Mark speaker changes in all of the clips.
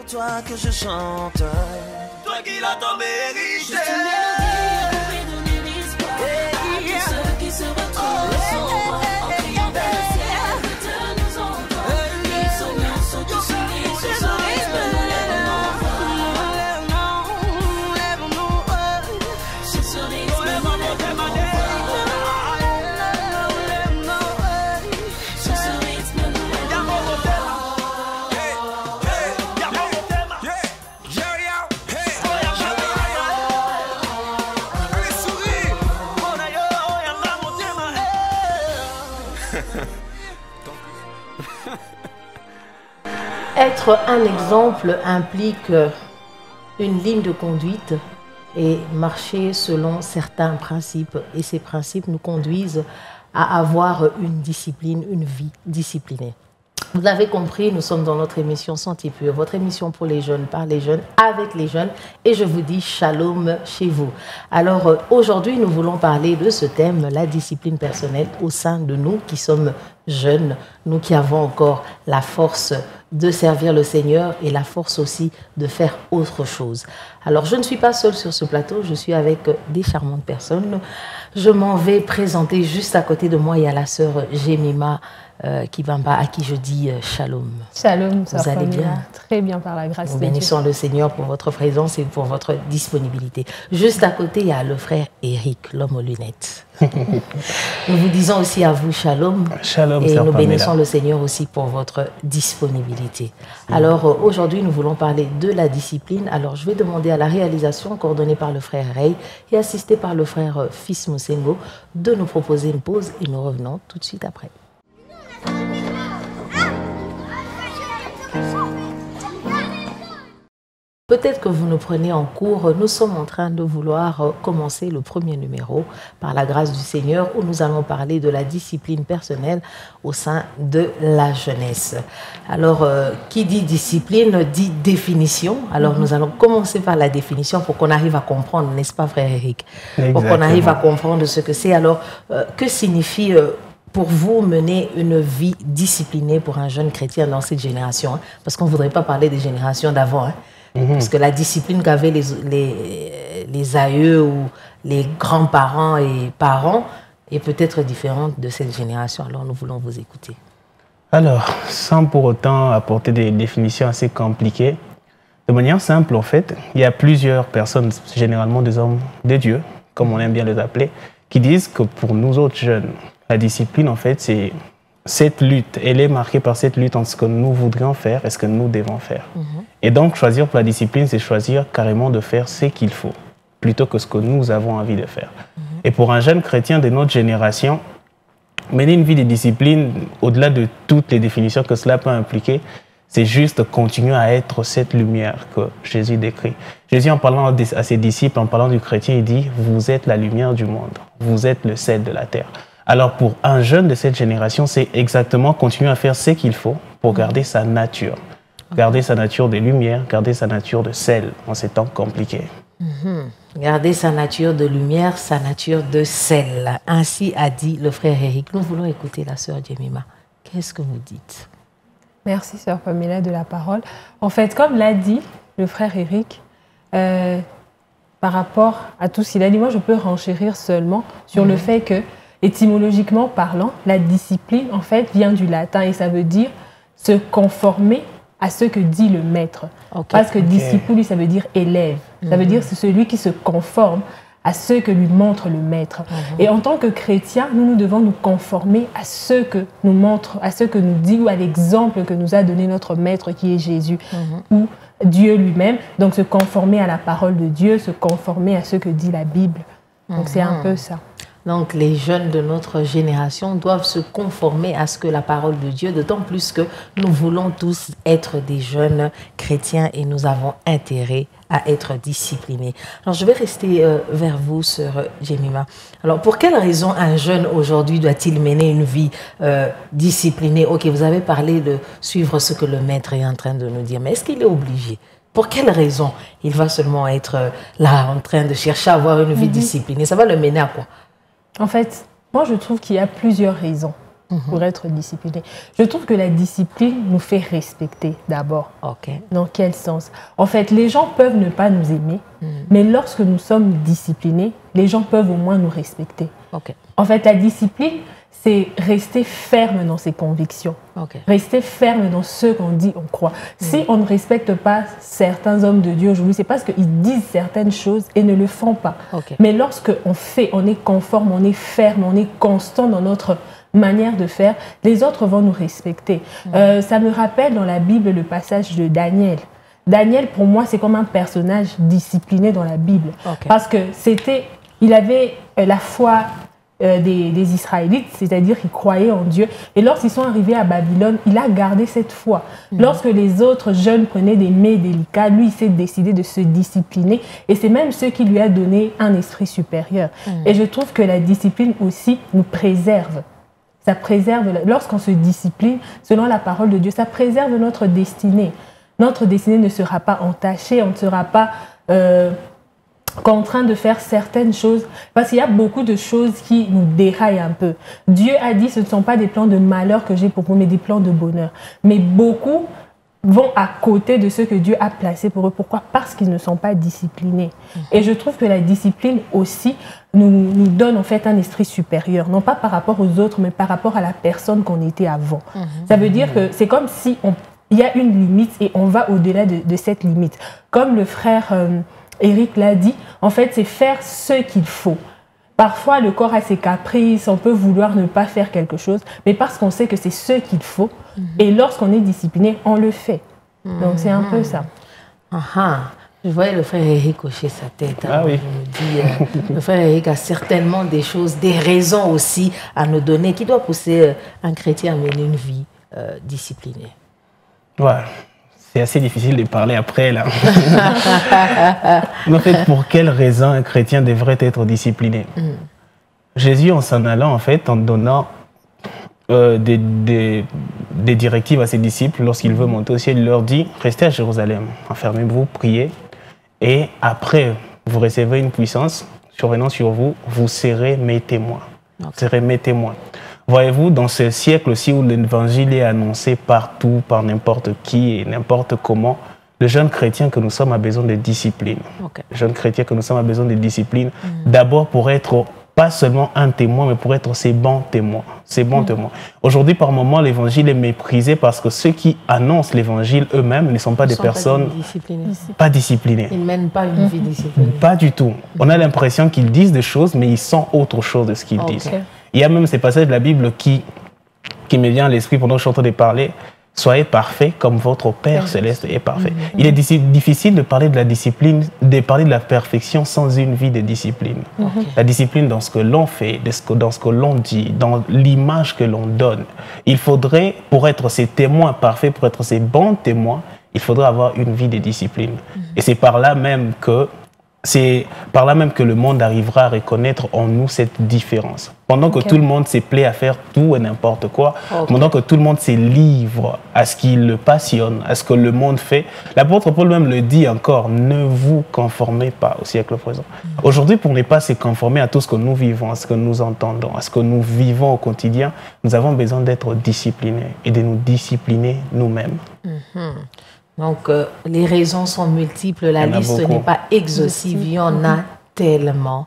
Speaker 1: pour toi que je chante. Toi qui l'as tant mérité.
Speaker 2: Juste une mélodie pour donner l'espoir à tous ceux qui se retrouvent sans voix, en criant vers le ciel que Dieu nous entend. Les soignants sont tous unis ce soir.
Speaker 3: Être un exemple implique une ligne de conduite et marcher selon certains principes. Et ces principes nous conduisent à avoir une discipline, une vie disciplinée. Vous l'avez compris, nous sommes dans notre émission Sentier Pur, votre émission pour les jeunes, par les jeunes, avec les jeunes. Et je vous dis shalom chez vous. Alors aujourd'hui, nous voulons parler de ce thème, la discipline personnelle au sein de nous qui sommes jeunes, nous qui avons encore la force de servir le Seigneur et la force aussi de faire autre chose. Alors je ne suis pas seule sur ce plateau, je suis avec des charmantes personnes. Je m'en vais présenter juste à côté de moi, il y a la sœur Jemima Kibamba, à qui je dis shalom.
Speaker 4: Shalom,
Speaker 3: vous allez bien?
Speaker 4: Très bien par la grâce de Dieu.
Speaker 3: Nous bénissons le Seigneur pour votre présence et pour votre disponibilité. Juste à côté, il y a le frère Eric, l'homme aux lunettes. Nous vous disons aussi à vous shalom.
Speaker 5: Shalom,
Speaker 3: et nous bénissons
Speaker 5: Pamela.
Speaker 3: le Seigneur aussi pour votre disponibilité. Alors aujourd'hui, nous voulons parler de la discipline. Alors je vais demander à la réalisation coordonnée par le frère Ray et assistée par le frère Fils Moussengo de nous proposer une pause et nous revenons tout de suite après. Peut-être que vous nous prenez en cours, nous sommes en train de vouloir commencer le premier numéro par la grâce du Seigneur où nous allons parler de la discipline personnelle au sein de la jeunesse. Alors, qui dit discipline dit définition. Alors, nous allons commencer par la définition pour qu'on arrive à comprendre, n'est-ce pas, frère Eric? Pour qu'on arrive à comprendre ce que c'est. Alors, que signifie pour vous mener une vie disciplinée pour un jeune chrétien dans cette génération, hein? Parce qu'on ne voudrait pas parler des générations d'avant, hein? Parce que la discipline qu'avaient les aïeux ou les grands-parents et parents est peut-être différente de cette génération. Alors nous voulons vous écouter.
Speaker 5: Alors, sans pour autant apporter des définitions assez compliquées, de manière simple en fait, il y a plusieurs personnes, généralement des hommes de Dieu, comme on aime bien les appeler, qui disent que pour nous autres jeunes, la discipline en fait c'est cette lutte, elle est marquée par cette lutte entre ce que nous voudrions faire et ce que nous devons faire. Et donc, choisir pour la discipline, c'est choisir carrément de faire ce qu'il faut, plutôt que ce que nous avons envie de faire. Et pour un jeune chrétien de notre génération, mener une vie de discipline, au-delà de toutes les définitions que cela peut impliquer, c'est juste continuer à être cette lumière que Jésus décrit. Jésus, en parlant à ses disciples, en parlant du chrétien, il dit « Vous êtes la lumière du monde, vous êtes le sel de la terre ». Alors pour un jeune de cette génération, c'est exactement continuer à faire ce qu'il faut pour garder sa nature. Garder sa nature de lumière, garder sa nature de sel en ces temps compliqués.
Speaker 3: Garder sa nature de lumière, sa nature de sel. Ainsi a dit le frère Eric. Nous voulons écouter la sœur Jemima. Qu'est-ce que vous dites?
Speaker 4: Merci, sœur Pamela, de la parole. En fait, comme l'a dit le frère Eric, par rapport à tout ce qu'il a dit, moi, je peux renchérir seulement sur le fait que, étymologiquement parlant, la discipline, en fait, vient du latin et ça veut dire se conformer à ce que dit le maître. Parce que disciple, lui, ça veut dire élève. Ça veut dire c'est celui qui se conforme à ce que lui montre le maître. Et en tant que chrétiens, nous devons nous conformer à ce que nous montre, à ce que nous dit ou à l'exemple que nous a donné notre maître qui est Jésus ou Dieu lui-même. Donc se conformer à la parole de Dieu, se conformer à ce que dit la Bible. Donc c'est un peu ça.
Speaker 3: Donc les jeunes de notre génération doivent se conformer à ce que la parole de Dieu, d'autant plus que nous voulons tous être des jeunes chrétiens et nous avons intérêt à être disciplinés. Alors je vais rester vers vous, sœur Jemima. Alors pour quelle raison un jeune aujourd'hui doit-il mener une vie disciplinée? Ok, vous avez parlé de suivre ce que le maître est en train de nous dire, mais est-ce qu'il est obligé? Pour quelle raison il va seulement être là en train de chercher à avoir une vie disciplinée? Ça va le mener à quoi?
Speaker 4: En fait, moi je trouve qu'il y a plusieurs raisons. pour être discipliné. Je trouve que la discipline nous fait respecter d'abord.
Speaker 3: Ok.
Speaker 4: Dans quel sens? En fait, les gens peuvent ne pas nous aimer, mais lorsque nous sommes disciplinés, les gens peuvent au moins nous respecter.
Speaker 3: Ok.
Speaker 4: En fait, la discipline, c'est rester ferme dans ses convictions.
Speaker 3: Ok.
Speaker 4: Rester ferme dans ce qu'on dit, on croit. Si on ne respecte pas certains hommes de Dieu aujourd'hui, c'est parce qu'ils disent certaines choses et ne le font pas.
Speaker 3: Ok.
Speaker 4: Mais lorsque on est conforme, on est ferme, on est constant dans notre manière de faire, les autres vont nous respecter. Ça me rappelle dans la Bible le passage de Daniel. Daniel, pour moi, c'est comme un personnage discipliné dans la Bible.
Speaker 3: Ok.
Speaker 4: Parce que il avait la foi des Israélites, c'est-à-dire qu'ils croyaient en Dieu. Et lorsqu'ils sont arrivés à Babylone, il a gardé cette foi. Lorsque les autres jeunes prenaient des mets délicats, lui, il s'est décidé de se discipliner. Et c'est même ce qui lui a donné un esprit supérieur. Et je trouve que la discipline aussi nous préserve. Ça préserve, lorsqu'on se discipline, selon la parole de Dieu, ça préserve notre destinée. Notre destinée ne sera pas entachée, on ne sera pas contraint de faire certaines choses, parce qu'il y a beaucoup de choses qui nous déraillent un peu. Dieu a dit, ce ne sont pas des plans de malheur que j'ai pour vous, mais des plans de bonheur. Mais beaucoup vont à côté de ce que Dieu a placé pour eux. Pourquoi? Parce qu'ils ne sont pas disciplinés. Et je trouve que la discipline aussi nous donne en fait un esprit supérieur, non pas par rapport aux autres, mais par rapport à la personne qu'on était avant. Ça veut dire que c'est comme si il y a une limite et on va au-delà de cette limite. Comme le frère Eric l'a dit, en fait, c'est faire ce qu'il faut. Parfois, le corps a ses caprices, on peut vouloir ne pas faire quelque chose, mais parce qu'on sait que c'est ce qu'il faut, et lorsqu'on est discipliné, on le fait. Donc, c'est un peu ça.
Speaker 3: Je voyais le frère Eric hocher sa tête.
Speaker 5: Ah oui.
Speaker 3: Je me dis, le frère Eric a certainement des choses, des raisons aussi à nous donner qui doivent pousser un chrétien à mener une vie disciplinée.
Speaker 5: Ouais. C'est assez difficile de parler après, là. Mais en fait, pour quelle raison un chrétien devrait être discipliné? Jésus, en s'en allant, en fait, en donnant des directives à ses disciples, lorsqu'il veut monter au ciel, il leur dit, restez à Jérusalem, enfermez-vous, priez, et après, vous recevez une puissance survenant sur vous, vous serez mes témoins. Vous serez mes témoins. Voyez-vous, dans ce siècle-ci où l'évangile est annoncé partout, par n'importe qui et n'importe comment, le jeune chrétien que nous sommes a besoin de discipline. Le jeune chrétien que nous sommes a besoin de discipline, d'abord pour être pas seulement un témoin, mais pour être ses bons témoins. Ses bons témoins. Aujourd'hui, par moments, l'évangile est méprisé parce que ceux qui annoncent l'évangile eux-mêmes ne sont pas des personnes pas disciplinées.
Speaker 3: Ils ne mènent pas une vie disciplinée.
Speaker 5: Pas du tout. On a l'impression qu'ils disent des choses, mais ils sont autre chose de ce qu'ils disent. Il y a même ces passages de la Bible qui me viennent à l'esprit pendant que je suis en train de parler. Soyez parfaits comme votre Père céleste est parfait. Il est difficile de parler de la discipline, de parler de la perfection sans une vie de discipline. La discipline dans ce que l'on fait, dans ce que l'on dit, dans l'image que l'on donne. Il faudrait, pour être ces témoins parfaits, pour être ces bons témoins, il faudrait avoir une vie de discipline. Et c'est par là même que le monde arrivera à reconnaître en nous cette différence. Pendant que tout le monde s'est plaît à faire tout et n'importe quoi, pendant que tout le monde se livre à ce qui le passionne, à ce que le monde fait, l'apôtre Paul même le dit encore, ne vous conformez pas au siècle présent. Aujourd'hui, pour ne pas se conformer à tout ce que nous vivons, à ce que nous entendons, à ce que nous vivons au quotidien, nous avons besoin d'être disciplinés et de nous discipliner nous-mêmes.
Speaker 3: Donc, les raisons sont multiples, la liste n'est pas exhaustive, il y en a tellement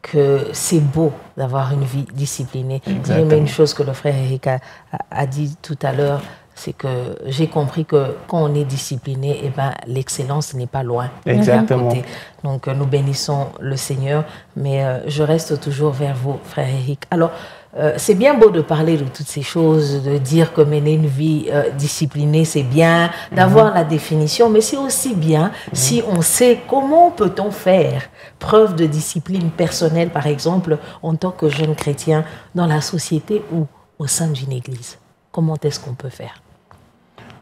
Speaker 3: que c'est beau d'avoir une vie disciplinée. Mais une chose que le frère Eric a dit tout à l'heure, c'est que j'ai compris que quand on est discipliné, eh ben, l'excellence n'est pas loin.
Speaker 5: Exactement.
Speaker 3: Donc, nous bénissons le Seigneur, mais je reste toujours vers vous, frère Eric. Alors, c'est bien beau de parler de toutes ces choses, de dire que mener une vie disciplinée, c'est bien, d'avoir la définition, mais c'est aussi bien si on sait comment peut-on faire preuve de discipline personnelle, par exemple, en tant que jeune chrétien dans la société ou au sein d'une église. Comment est-ce qu'on peut faire?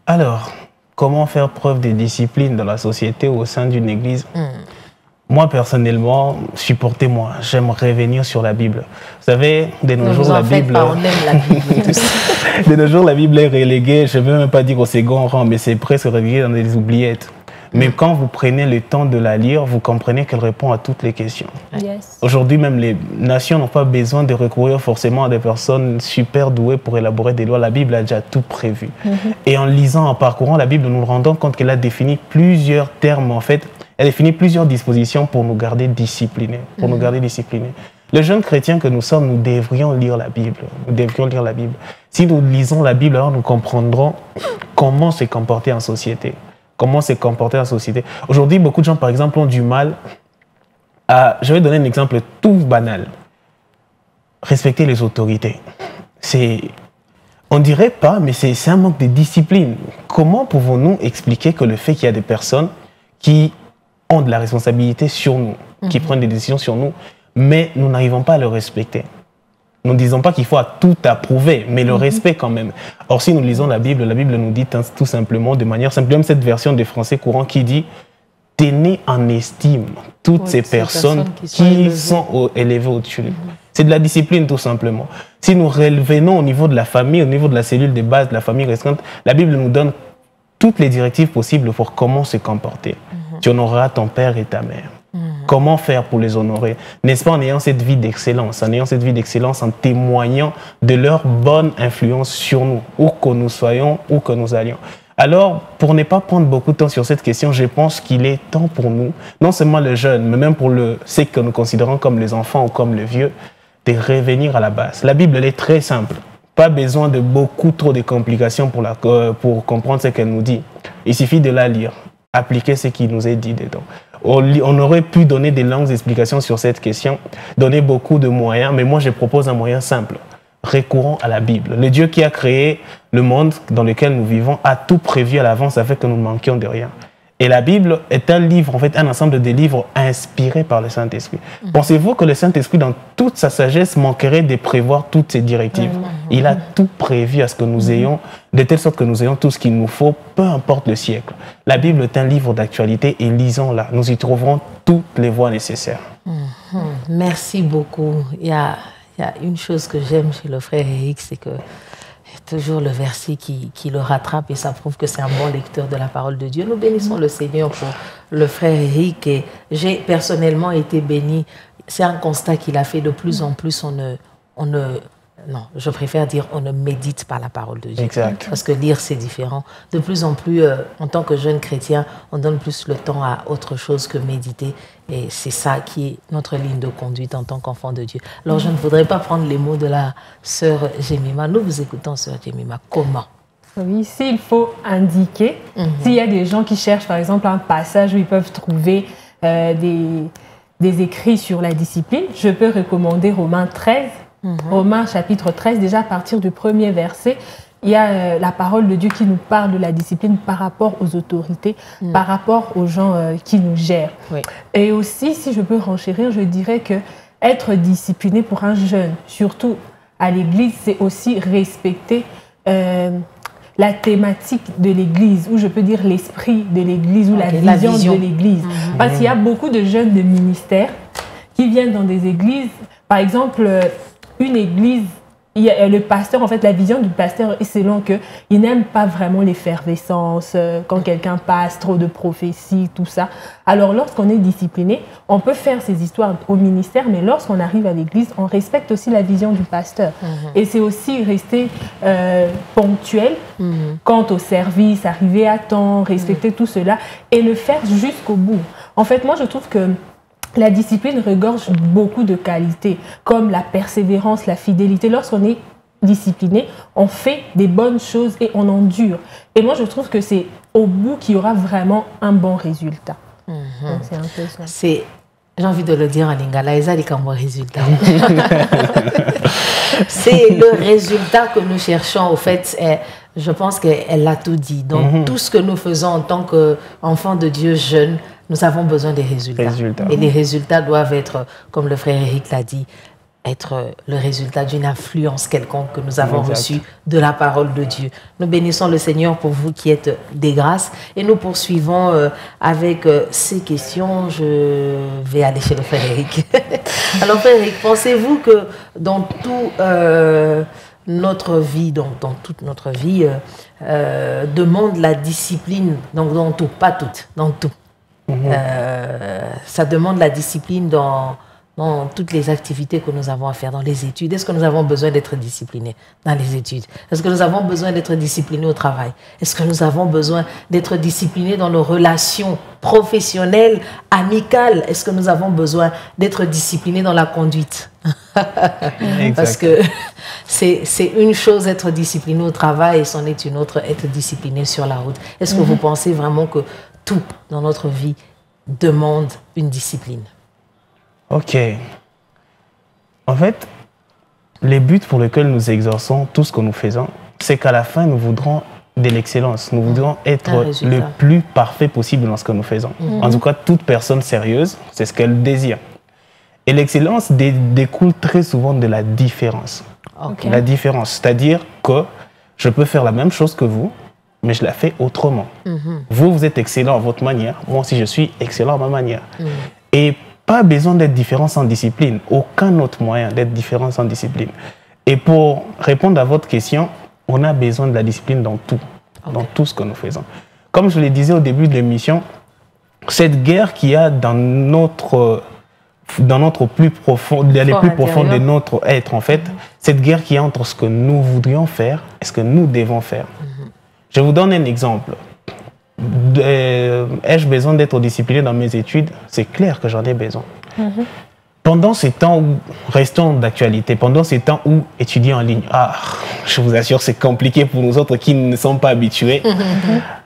Speaker 5: Alors, comment faire preuve de discipline dans la société ou au sein d'une église? Moi, personnellement, je suis pour témoin. J'aime revenir sur la Bible. Vous savez, de nos jours, la Bible...
Speaker 3: on aime la Bible.
Speaker 5: De nos jours, la Bible est reléguée, je ne veux même pas dire au second rang, mais c'est presque relégué dans des oubliettes. Mais quand vous prenez le temps de la lire, vous comprenez qu'elle répond à toutes les questions.
Speaker 4: Yes.
Speaker 5: Aujourd'hui, même les nations n'ont pas besoin de recourir forcément à des personnes super douées pour élaborer des lois. La Bible a déjà tout prévu. Et en lisant, en parcourant la Bible, nous nous rendons compte qu'elle a défini plusieurs termes, en fait. Elle a défini plusieurs dispositions pour nous garder disciplinés. Les jeunes chrétiens que nous sommes, nous devrions lire la Bible. Si nous lisons la Bible, alors nous comprendrons comment se comporter en société. Aujourd'hui, beaucoup de gens, par exemple, ont du mal à... Je vais donner un exemple tout banal. Respecter les autorités. On ne dirait pas, mais c'est un manque de discipline. Comment pouvons-nous expliquer que le fait qu'il y a des personnes qui ont de la responsabilité sur nous, qui prennent des décisions sur nous, mais nous n'arrivons pas à le respecter? Nous ne disons pas qu'il faut tout approuver, mais le respect quand même. Or, si nous lisons la Bible nous dit tout simplement, de manière simple, même cette version des Français courants qui dit « Tenez en estime toutes ces personnes qui sont élevées au-dessus de vous ». C'est de la discipline tout simplement. Si nous revenons au niveau de la famille, au niveau de la cellule de base de la famille restreinte, la Bible nous donne toutes les directives possibles pour comment se comporter. Tu honoreras ton père et ta mère. Comment faire pour les honorer? N'est-ce pas en ayant cette vie d'excellence, en témoignant de leur bonne influence sur nous, où que nous soyons, où que nous allions. Alors, pour ne pas prendre beaucoup de temps sur cette question, je pense qu'il est temps pour nous, non seulement les jeunes, mais même pour ceux que nous considérons comme les enfants ou comme les vieux, de revenir à la base. La Bible, elle est très simple. Pas besoin de beaucoup trop de complications pour comprendre ce qu'elle nous dit. Il suffit de la lire, appliquer ce qui nous est dit dedans. On aurait pu donner des longues explications sur cette question, donner beaucoup de moyens, mais moi je propose un moyen simple. Recourons à la Bible. Le Dieu qui a créé le monde dans lequel nous vivons a tout prévu à l'avance afin que nous ne manquions de rien. Et la Bible est un livre, en fait, un ensemble de livres inspirés par le Saint-Esprit. Pensez-vous que le Saint-Esprit, dans toute sa sagesse, manquerait de prévoir toutes ces directives? Il a tout prévu à ce que nous ayons, de telle sorte que nous ayons tout ce qu'il nous faut, peu importe le siècle. La Bible est un livre d'actualité et lisons-la. Nous y trouverons toutes les voies nécessaires.
Speaker 3: Merci beaucoup. Il y a une chose que j'aime chez le frère Eric, c'est que toujours le verset qui le rattrape et ça prouve que c'est un bon lecteur de la parole de Dieu. Nous bénissons le Seigneur pour le frère Eric et j'ai personnellement été béni. C'est un constat qu'il a fait. De plus en plus, non, je préfère dire on ne médite pas la parole de Dieu.
Speaker 5: Exact.
Speaker 3: Parce que lire, c'est différent. De plus en plus, en tant que jeune chrétien, on donne plus le temps à autre chose que méditer. Et c'est ça qui est notre ligne de conduite en tant qu'enfant de Dieu. Alors, je ne voudrais pas prendre les mots de la sœur Jemima. Nous vous écoutons, sœur Jemima. Comment?
Speaker 4: Oui, s'il faut indiquer, s'il y a des gens qui cherchent, par exemple, un passage où ils peuvent trouver des écrits sur la discipline, je peux recommander Romains 13. Romains chapitre 13, déjà à partir du premier verset, il y a la parole de Dieu qui nous parle de la discipline par rapport aux autorités, par rapport aux gens qui nous gèrent. Oui. Et aussi, si je peux renchérir, je dirais que être discipliné pour un jeune, surtout à l'église, c'est aussi respecter la thématique de l'église, ou je peux dire l'esprit de l'église, ou la vision de l'église. Parce qu'il y a beaucoup de jeunes de ministère qui viennent dans des églises, par exemple, une église, il y a le pasteur, en fait, la vision du pasteur est selon qu'il n'aime pas vraiment l'effervescence, quand quelqu'un passe, trop de prophéties, tout ça. Alors, lorsqu'on est discipliné, on peut faire ces histoires au ministère, mais lorsqu'on arrive à l'église, on respecte aussi la vision du pasteur. Et c'est aussi rester ponctuel quant au service, arriver à temps, respecter tout cela et le faire jusqu'au bout. En fait, moi, je trouve que la discipline regorge beaucoup de qualités, comme la persévérance, la fidélité. Lorsqu'on est discipliné, on fait des bonnes choses et on endure. Et moi, je trouve que c'est au bout qu'il y aura vraiment un bon résultat. Donc, c'est un peu ça.
Speaker 3: J'ai envie de le dire en lingala, c'est un bon résultat. C'est le résultat que nous cherchons, au fait. Je pense qu'elle l'a tout dit. Donc, tout ce que nous faisons en tant qu'enfants de Dieu jeunes, nous avons besoin des résultats. Et les résultats doivent être, comme le frère Eric l'a dit, être le résultat d'une influence quelconque que nous avons reçue de la parole de Dieu. Nous bénissons le Seigneur pour vous qui êtes des grâces et nous poursuivons avec ces questions. Je vais aller chez le frère Eric. Alors frère Eric, pensez-vous que dans tout notre vie, dans toute notre vie, demande la discipline, donc dans tout, pas toute, dans tout. Ça demande la discipline dans toutes les activités que nous avons à faire, dans les études. Est-ce que nous avons besoin d'être disciplinés dans les études? Est-ce que nous avons besoin d'être disciplinés au travail? Est-ce que nous avons besoin d'être disciplinés dans nos relations professionnelles, amicales? Est-ce que nous avons besoin d'être disciplinés dans la conduite? Parce que c'est une chose être discipliné au travail et c'en est une autre être discipliné sur la route. Est-ce que vous pensez vraiment que tout dans notre vie demande une discipline?
Speaker 5: Ok. En fait, les buts pour lesquels nous exerçons tout ce que nous faisons, c'est qu'à la fin, nous voudrons de l'excellence. Nous voudrons être le plus parfait possible dans ce que nous faisons. En tout cas, toute personne sérieuse, c'est ce qu'elle désire. Et l'excellence découle très souvent de la différence.
Speaker 3: Okay.
Speaker 5: La différence, c'est-à-dire que je peux faire la même chose que vous, mais je la fais autrement. Vous, vous êtes excellent à votre manière. Moi aussi, je suis excellent à ma manière. Et pas besoin d'être différent sans discipline. Aucun autre moyen d'être différent sans discipline. Et pour répondre à votre question, on a besoin de la discipline dans tout. Dans tout ce que nous faisons. Comme je le disais au début de l'émission, cette guerre qu'il y a dans notre plus profond, les plus profonds de notre être, en fait, cette guerre qui est entre ce que nous voudrions faire et ce que nous devons faire. Je vous donne un exemple. Ai-je besoin d'être discipliné dans mes études? C'est clair que j'en ai besoin. Pendant ces temps où, restons d'actualité, pendant ces temps où étudier en ligne, je vous assure, c'est compliqué pour nous autres qui ne sommes pas habitués.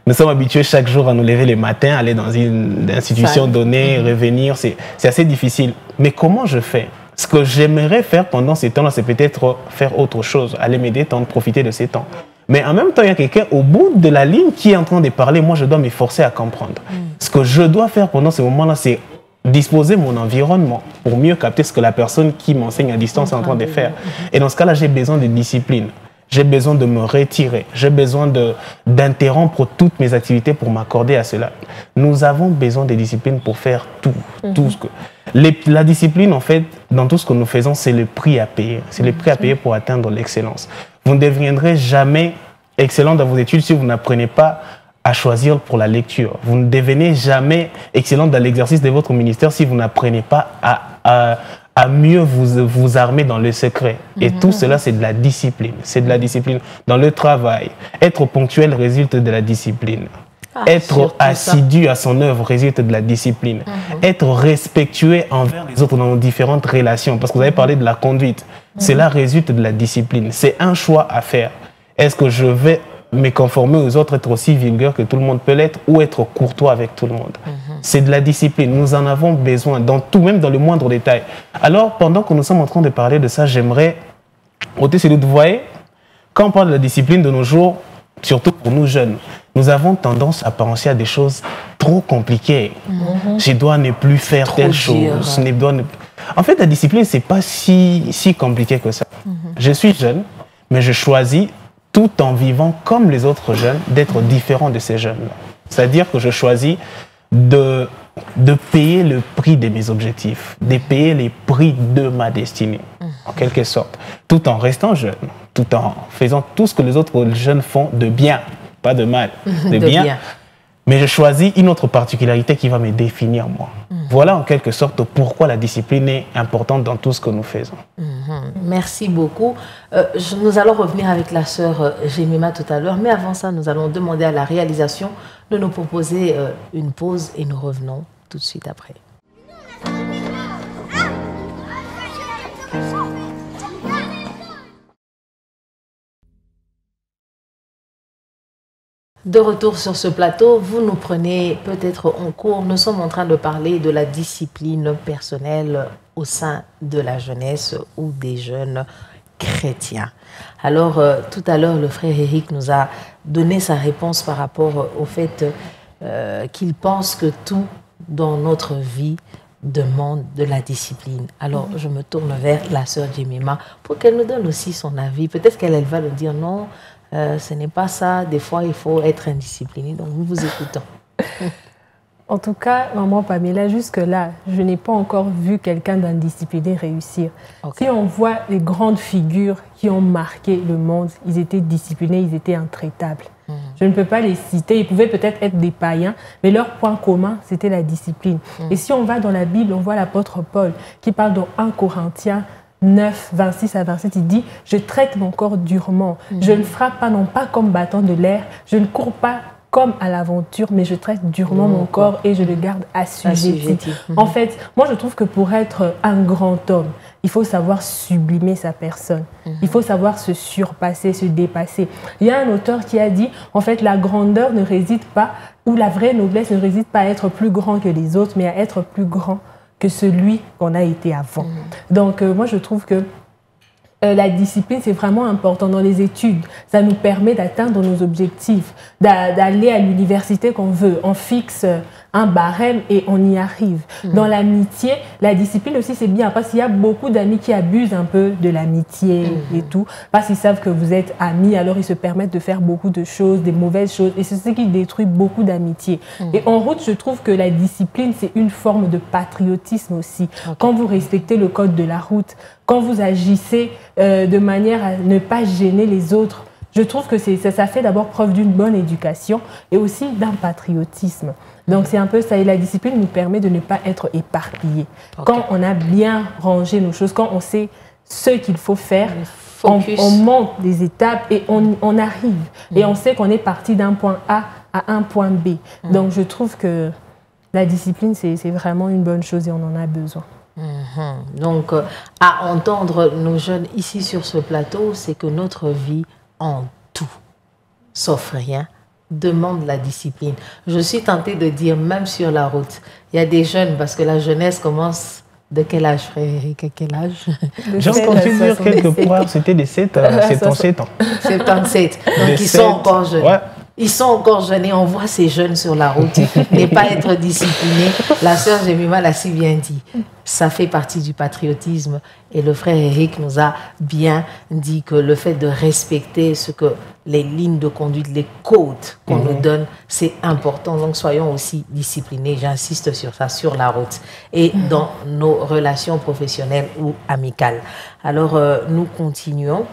Speaker 5: Nous sommes habitués chaque jour à nous lever le matin, aller dans une institution donnée, revenir. C'est assez difficile. Mais comment je fais? Ce que j'aimerais faire pendant ces temps-là, c'est peut-être faire autre chose, aller me détendre, profiter de ces temps. Mais en même temps, il y a quelqu'un au bout de la ligne qui est en train de parler. Moi, je dois m'efforcer à comprendre. Ce que je dois faire pendant ce moment-là, c'est disposer mon environnement pour mieux capter ce que la personne qui m'enseigne à distance est en train de faire. Et dans ce cas-là, j'ai besoin de discipline. J'ai besoin de me retirer. J'ai besoin d'interrompre toutes mes activités pour m'accorder à cela. Nous avons besoin de discipline pour faire tout. La discipline, en fait, dans tout ce que nous faisons, c'est le prix à payer. C'est le prix à payer pour atteindre l'excellence. Vous ne deviendrez jamais excellent dans vos études si vous n'apprenez pas à choisir pour la lecture. Vous ne devenez jamais excellent dans l'exercice de votre ministère si vous n'apprenez pas à mieux vous armer dans le secret. Et tout cela, c'est de la discipline. C'est de la discipline dans le travail. Être ponctuel résulte de la discipline. Être assidu à son œuvre résulte de la discipline. Être respectueux envers les autres dans nos différentes relations. Parce que vous avez parlé de la conduite. Cela résulte de la discipline. C'est un choix à faire. Est-ce que je vais me conformer aux autres, être aussi vulgaire que tout le monde peut l'être, ou être courtois avec tout le monde? C'est de la discipline. Nous en avons besoin dans tout, même dans le moindre détail. Alors, pendant que nous sommes en train de parler de ça, j'aimerais ôter celui de vous voyez, quand on parle de la discipline de nos jours, surtout pour nous jeunes, nous avons tendance à penser à des choses trop compliquées. Je dois ne plus faire telle chose. En fait, la discipline, c'est pas si compliqué que ça. Je suis jeune, mais je choisis, tout en vivant comme les autres jeunes, d'être différent de ces jeunes-là. C'est-à-dire que je choisis de payer le prix de mes objectifs, de payer les prix de ma destinée, en quelque sorte, tout en restant jeune, tout en faisant tout ce que les autres jeunes font de bien, pas de mal, de bien. Mais je choisis une autre particularité qui va me définir moi. Voilà en quelque sorte pourquoi la discipline est importante dans tout ce que nous faisons.
Speaker 3: Merci beaucoup. Nous allons revenir avec la sœur Jemima tout à l'heure, mais avant ça, nous allons demander à la réalisation de nous proposer une pause et nous revenons tout de suite après. De retour sur ce plateau, vous nous prenez peut-être en cours. Nous sommes en train de parler de la discipline personnelle au sein de la jeunesse ou des jeunes chrétiens. Alors, tout à l'heure, le frère Eric nous a donné sa réponse par rapport au fait qu'il pense que tout dans notre vie demande de la discipline. Alors, je me tourne vers la sœur Jemima pour qu'elle nous donne aussi son avis. Peut-être qu'elle va nous dire non, ce n'est pas ça. Des fois, il faut être indiscipliné. Donc, nous vous écoutons.
Speaker 4: En tout cas, maman Pamela, jusque-là, je n'ai pas encore vu quelqu'un d'indiscipliné réussir.
Speaker 3: Okay.
Speaker 4: Si on voit les grandes figures qui ont marqué le monde, ils étaient disciplinés, ils étaient intraitables. Je ne peux pas les citer, ils pouvaient peut-être être des païens, mais leur point commun, c'était la discipline. Et si on va dans la Bible, on voit l'apôtre Paul qui parle dans 1 Corinthiens 9, 26 à 27, il dit « Je traite mon corps durement, je ne frappe pas non pas comme battant de l'air, je ne cours pas comme à l'aventure, mais je traite durement mon corps et je le garde assujetti. » En fait, moi je trouve que pour être un grand homme, il faut savoir sublimer sa personne. Il faut savoir se surpasser, se dépasser. Il y a un auteur qui a dit, en fait, la grandeur ne réside pas, ou la vraie noblesse ne réside pas à être plus grand que les autres, mais à être plus grand que celui qu'on a été avant. Donc, moi, je trouve que la discipline, c'est vraiment important dans les études. Ça nous permet d'atteindre nos objectifs, d'aller à l'université qu'on veut. On fixe un barème et on y arrive. Dans l'amitié, la discipline aussi, c'est bien parce qu'il y a beaucoup d'amis qui abusent un peu de l'amitié et tout, parce qu'ils savent que vous êtes amis, alors ils se permettent de faire beaucoup de choses, des mauvaises choses, et c'est ce qui détruit beaucoup d'amitié. Et en route, je trouve que la discipline, c'est une forme de patriotisme aussi. Quand vous respectez le code de la route, quand vous agissez de manière à ne pas gêner les autres, je trouve que ça fait d'abord preuve d'une bonne éducation et aussi d'un patriotisme. Donc c'est un peu ça, et la discipline nous permet de ne pas être éparpillés. Quand on a bien rangé nos choses, quand on sait ce qu'il faut faire, on monte des étapes et on arrive. Et on sait qu'on est parti d'un point A à un point B. Donc je trouve que la discipline, c'est vraiment une bonne chose et on en a besoin.
Speaker 3: Donc, à entendre nos jeunes ici sur ce plateau, c'est que notre vie en tout, sauf rien, demande la discipline. Je suis tentée de dire, même sur la route, il y a des jeunes, parce que la jeunesse commence... De quel âge, frère Eric? À quel âge?
Speaker 5: J'ai entendu dire quelque part, c'était des 77 ans.
Speaker 3: 77. Donc, ils sont encore jeunes. Ouais. Ils sont encore jeunes et on voit ces jeunes sur la route ne pas être disciplinés. La sœur Jemima l'a si bien dit. Ça fait partie du patriotisme. Et le frère Eric nous a bien dit que le fait de respecter ce que les lignes de conduite, les codes qu'on nous donne, c'est important. Donc soyons aussi disciplinés, j'insiste sur ça, sur la route et dans nos relations professionnelles ou amicales. Alors nous continuons.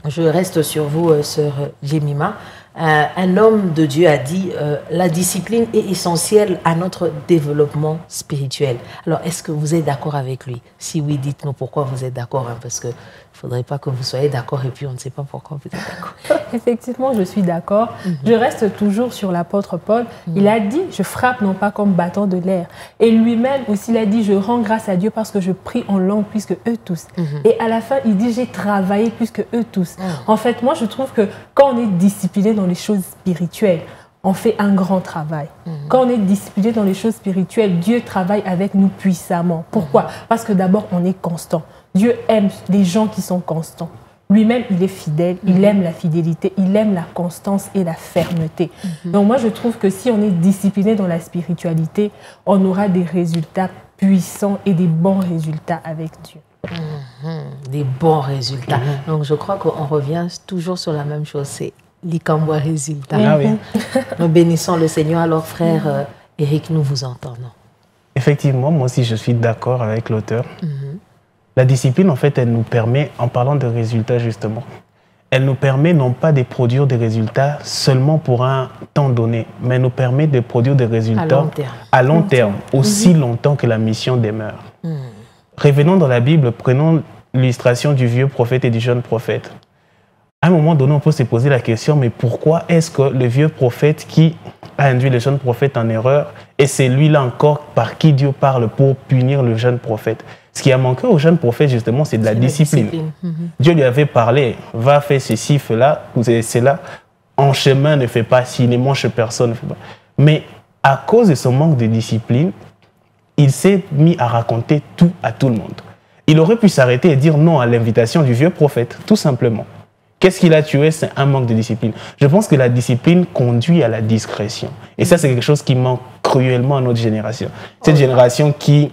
Speaker 3: Je reste sur vous, sœur Jemima. Un homme de Dieu a dit la discipline est essentielle à notre développement spirituel. Alors, est-ce que vous êtes d'accord avec lui? Si oui, dites-nous pourquoi vous êtes d'accord, hein, parce qu'il ne faudrait pas que vous soyez d'accord et puis on ne sait pas pourquoi vous êtes d'accord.
Speaker 4: Effectivement, je suis d'accord. Je reste toujours sur l'apôtre Paul. Il a dit, je frappe non pas comme battant de l'air. Et lui-même aussi, il a dit, je rends grâce à Dieu parce que je prie en langue plus que eux tous. Et à la fin, il dit, j'ai travaillé plus que eux tous. En fait, moi, je trouve que quand on est discipliné dans les choses spirituelles, on fait un grand travail. Quand on est discipliné dans les choses spirituelles, Dieu travaille avec nous puissamment. Pourquoi? Parce que d'abord, on est constant. Dieu aime les gens qui sont constants. Lui-même, il est fidèle, il aime la fidélité, il aime la constance et la fermeté. Donc moi, je trouve que si on est discipliné dans la spiritualité, on aura des résultats puissants et des bons résultats avec Dieu.
Speaker 3: Des bons résultats. Donc je crois qu'on revient toujours sur la même chose, c'est l'Ikambwa résultat. Nous bénissons le Seigneur. Alors frère Eric, nous vous entendons.
Speaker 5: Effectivement, moi aussi je suis d'accord avec l'auteur. La discipline, en fait, elle nous permet, en parlant de résultats justement, elle nous permet non pas de produire des résultats seulement pour un temps donné, mais elle nous permet de produire des résultats à long terme, aussi longtemps que la mission demeure. Revenons dans la Bible, prenons l'illustration du vieux prophète et du jeune prophète. À un moment donné, on peut se poser la question, mais pourquoi est-ce que le vieux prophète qui a induit le jeune prophète en erreur, et c'est lui-là encore par qui Dieu parle pour punir le jeune prophète? Ce qui a manqué au jeune prophète, justement, c'est de la discipline. Dieu lui avait parlé, va faire ceci, fais là, cela, en chemin ne fais pas ci, ne mange personne. Mais à cause de son manque de discipline, il s'est mis à raconter tout à tout le monde. Il aurait pu s'arrêter et dire non à l'invitation du vieux prophète, tout simplement. Qu'est-ce qu'il a tué? C'est un manque de discipline. Je pense que la discipline conduit à la discrétion. Et ça, c'est quelque chose qui manque cruellement à notre génération. Cette génération qui,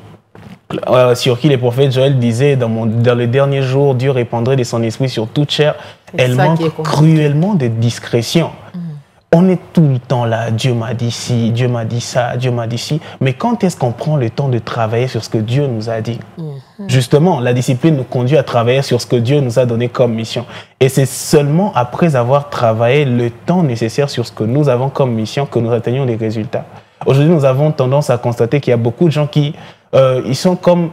Speaker 5: sur qui les prophètes Joël disait dans le dernier jour, Dieu répandrait de son esprit sur toute chair, elle manque cruellement de discrétion. on est tout le temps là, Dieu m'a dit ci, Dieu m'a dit ça, Dieu m'a dit ci. Mais quand est-ce qu'on prend le temps de travailler sur ce que Dieu nous a dit? Justement, la discipline nous conduit à travailler sur ce que Dieu nous a donné comme mission. Et c'est seulement après avoir travaillé le temps nécessaire sur ce que nous avons comme mission que nous atteignons les résultats. Aujourd'hui, nous avons tendance à constater qu'il y a beaucoup de gens qui ils sont comme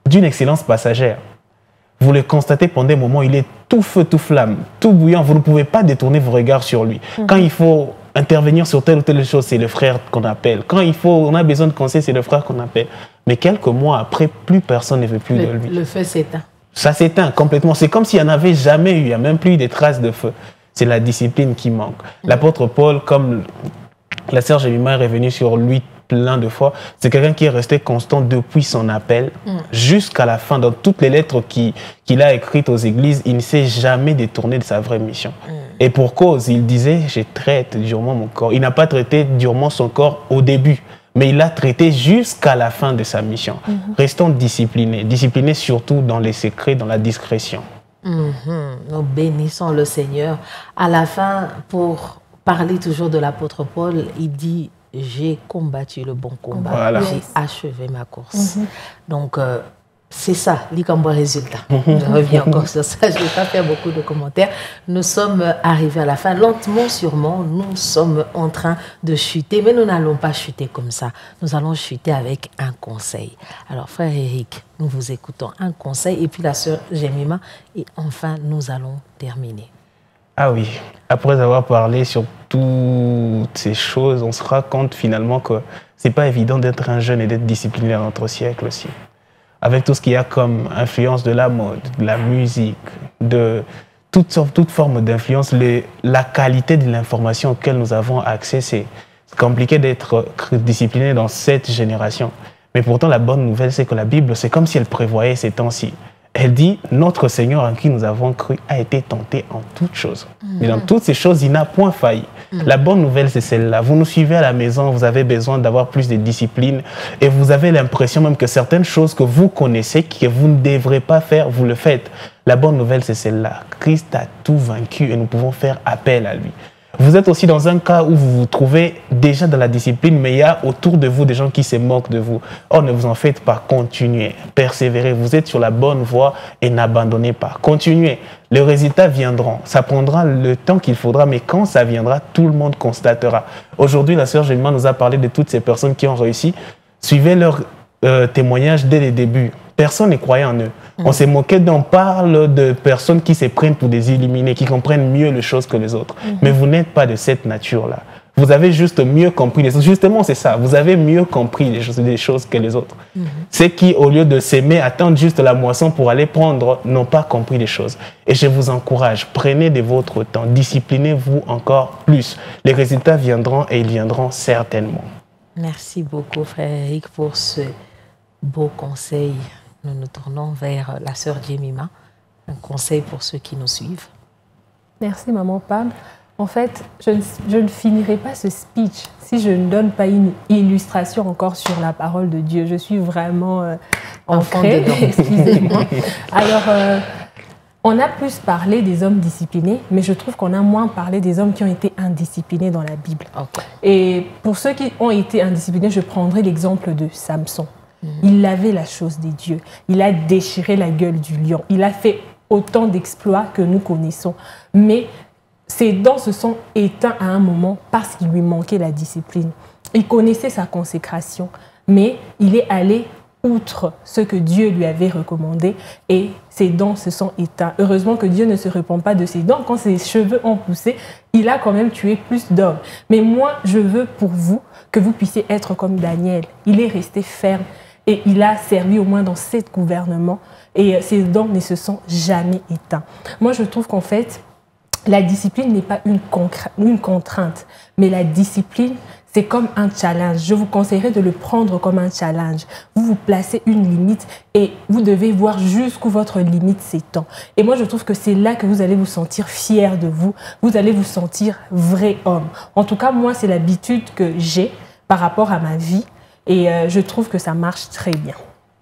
Speaker 5: d'une excellence passagère. Vous le constatez pendant des moments, il est tout feu, tout flamme, tout bouillant. Vous ne pouvez pas détourner vos regards sur lui. Quand il faut intervenir sur telle ou telle chose, c'est le frère qu'on appelle. Quand on a besoin de conseil, c'est le frère qu'on appelle. Mais quelques mois après, plus personne ne veut plus de lui.
Speaker 3: Le feu s'éteint.
Speaker 5: Ça s'éteint complètement. C'est comme s'il n'y en avait jamais eu. Il n'y a même plus eu de traces de feu. C'est la discipline qui manque. L'apôtre Paul, comme la sœur Jemima est revenue sur lui plein de fois, c'est quelqu'un qui est resté constant depuis son appel jusqu'à la fin. Dans toutes les lettres qu'il a écrites aux églises, il ne s'est jamais détourné de sa vraie mission. Et pour cause, il disait, je traite durement mon corps. Il n'a pas traité durement son corps au début, mais il l'a traité jusqu'à la fin de sa mission. Restons disciplinés, disciplinés surtout dans les secrets, dans la discrétion.
Speaker 3: Nous bénissons le Seigneur. À la fin, pour parler toujours de l'apôtre Paul, il dit « J'ai combattu le bon combat,
Speaker 5: Voilà.
Speaker 3: j'ai achevé ma course ». Donc, c'est ça, l'Ikambo résultat. Je reviens encore sur ça, je ne vais pas faire beaucoup de commentaires. Nous sommes arrivés à la fin, lentement, sûrement, nous sommes en train de chuter, mais nous n'allons pas chuter comme ça. Nous allons chuter avec un conseil. Alors, frère Eric, nous vous écoutons un conseil, et puis la sœur Jemima, et enfin, nous allons terminer.
Speaker 5: Ah oui, après avoir parlé sur toutes ces choses, on se rend compte finalement que c'est pas évident d'être un jeune et d'être discipliné dans notre siècle aussi. Avec tout ce qu'il y a comme influence de la mode, de la musique, de toute forme d'influence, la qualité de l'information auquel nous avons accès, c'est compliqué d'être discipliné dans cette génération. Mais pourtant, la bonne nouvelle, c'est que la Bible, c'est comme si elle prévoyait ces temps-ci. Elle dit, notre Seigneur en qui nous avons cru a été tenté en toutes choses. Mais dans toutes ces choses, il n'a point failli. La bonne nouvelle, c'est celle-là. Vous nous suivez à la maison, vous avez besoin d'avoir plus de discipline et vous avez l'impression même que certaines choses que vous connaissez, que vous ne devrez pas faire, vous le faites. La bonne nouvelle, c'est celle-là. Christ a tout vaincu et nous pouvons faire appel à lui. Vous êtes aussi dans un cas où vous vous trouvez déjà dans la discipline, mais il y a autour de vous des gens qui se moquent de vous. Or, ne vous en faites pas, continuez, persévérez. Vous êtes sur la bonne voie et n'abandonnez pas. Continuez. Les résultats viendront. Ça prendra le temps qu'il faudra, mais quand ça viendra, tout le monde constatera. Aujourd'hui, la sœur Jemima nous a parlé de toutes ces personnes qui ont réussi. Suivez leurs témoignages dès les débuts. Personne ne croyait en eux. On s'est moqué d'eux, on parle de personnes qui se prennent pour des illuminés, qui comprennent mieux les choses que les autres. Mais vous n'êtes pas de cette nature-là. Vous avez juste mieux compris les choses. Justement, c'est ça. Vous avez mieux compris les choses que les autres. Ceux qui, au lieu de s'aimer, attendent juste la moisson pour aller prendre, n'ont pas compris les choses. Et je vous encourage, prenez de votre temps, disciplinez-vous encore plus. Les résultats viendront et ils viendront certainement.
Speaker 3: Merci beaucoup, frère Eric, pour ce beau conseil. Nous nous tournons vers la sœur Jemima. Un conseil pour ceux qui nous suivent.
Speaker 4: Merci, maman Pam. En fait, je ne finirai pas ce speech si je ne donne pas une illustration encore sur la parole de Dieu. Je suis vraiment ancrée, excusez-moi. Alors, on a plus parlé des hommes disciplinés, mais je trouve qu'on a moins parlé des hommes qui ont été indisciplinés dans la Bible. Okay. Et pour ceux qui ont été indisciplinés, je prendrai l'exemple de Samson. Il avait la chose des dieux. Il a déchiré la gueule du lion. Il a fait autant d'exploits que nous connaissons. Mais ses dents se sont éteintes à un moment parce qu'il lui manquait la discipline. Il connaissait sa consécration, mais il est allé outre ce que Dieu lui avait recommandé et ses dents se sont éteintes. Heureusement que Dieu ne se repent pas de ses dents. Quand ses cheveux ont poussé, il a quand même tué plus d'hommes. Mais moi, je veux pour vous que vous puissiez être comme Daniel. Il est resté ferme. Et il a servi au moins dans 7 gouvernements et ses dents ne se sont jamais éteintes. Moi, je trouve qu'en fait, la discipline n'est pas une contrainte, mais la discipline, c'est comme un challenge. Je vous conseillerais de le prendre comme un challenge. Vous vous placez une limite et vous devez voir jusqu'où votre limite s'étend. Et moi, je trouve que c'est là que vous allez vous sentir fier de vous. Vous allez vous sentir vrai homme. En tout cas, moi, c'est l'habitude que j'ai par rapport à ma vie. Et je trouve que ça marche très bien.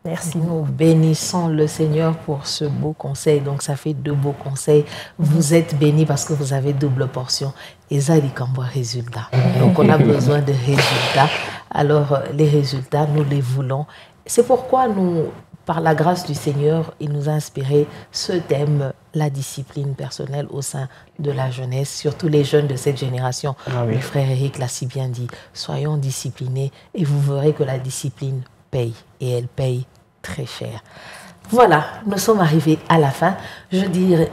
Speaker 4: Merci.
Speaker 3: Nous bénissons le Seigneur pour ce beau conseil. Donc, ça fait 2 beaux conseils. Vous êtes bénis parce que vous avez double portion. Et ça, il y a résultat. Donc, on a besoin de résultats. Alors, les résultats, nous les voulons. C'est pourquoi nous, par la grâce du Seigneur, il nous a inspiré ce thème, la discipline personnelle au sein de la jeunesse, surtout les jeunes de cette génération.
Speaker 5: Ah oui.
Speaker 3: Le frère Eric l'a si bien dit. Soyons disciplinés et vous verrez que la discipline paye. Et elle paye très cher. Voilà, nous sommes arrivés à la fin. Je dirais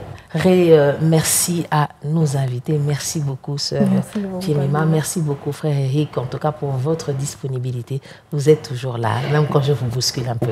Speaker 3: merci à nos invités. Merci beaucoup, sœur Jemima. Merci beaucoup, frère Eric, en tout cas pour votre disponibilité. Vous êtes toujours là, même quand je vous bouscule un peu.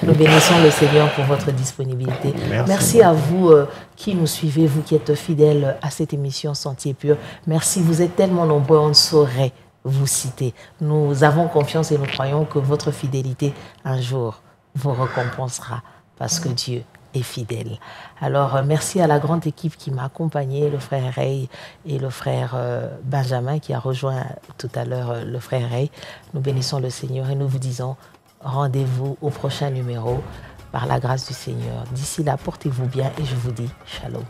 Speaker 3: Nous bénissons le Seigneur pour votre disponibilité. Merci à vous qui nous suivez, vous qui êtes fidèles à cette émission Sentier Pur. Merci, vous êtes tellement nombreux, on ne saurait vous citer. Nous avons confiance et nous croyons que votre fidélité, un jour, vous récompensera parce que Dieu est fidèle. Alors, merci à la grande équipe qui m'a accompagné, le frère Ray et le frère Benjamin qui a rejoint tout à l'heure le frère Ray. Nous bénissons le Seigneur et nous vous disons rendez-vous au prochain numéro par la grâce du Seigneur. D'ici là, portez-vous bien et je vous dis shalom.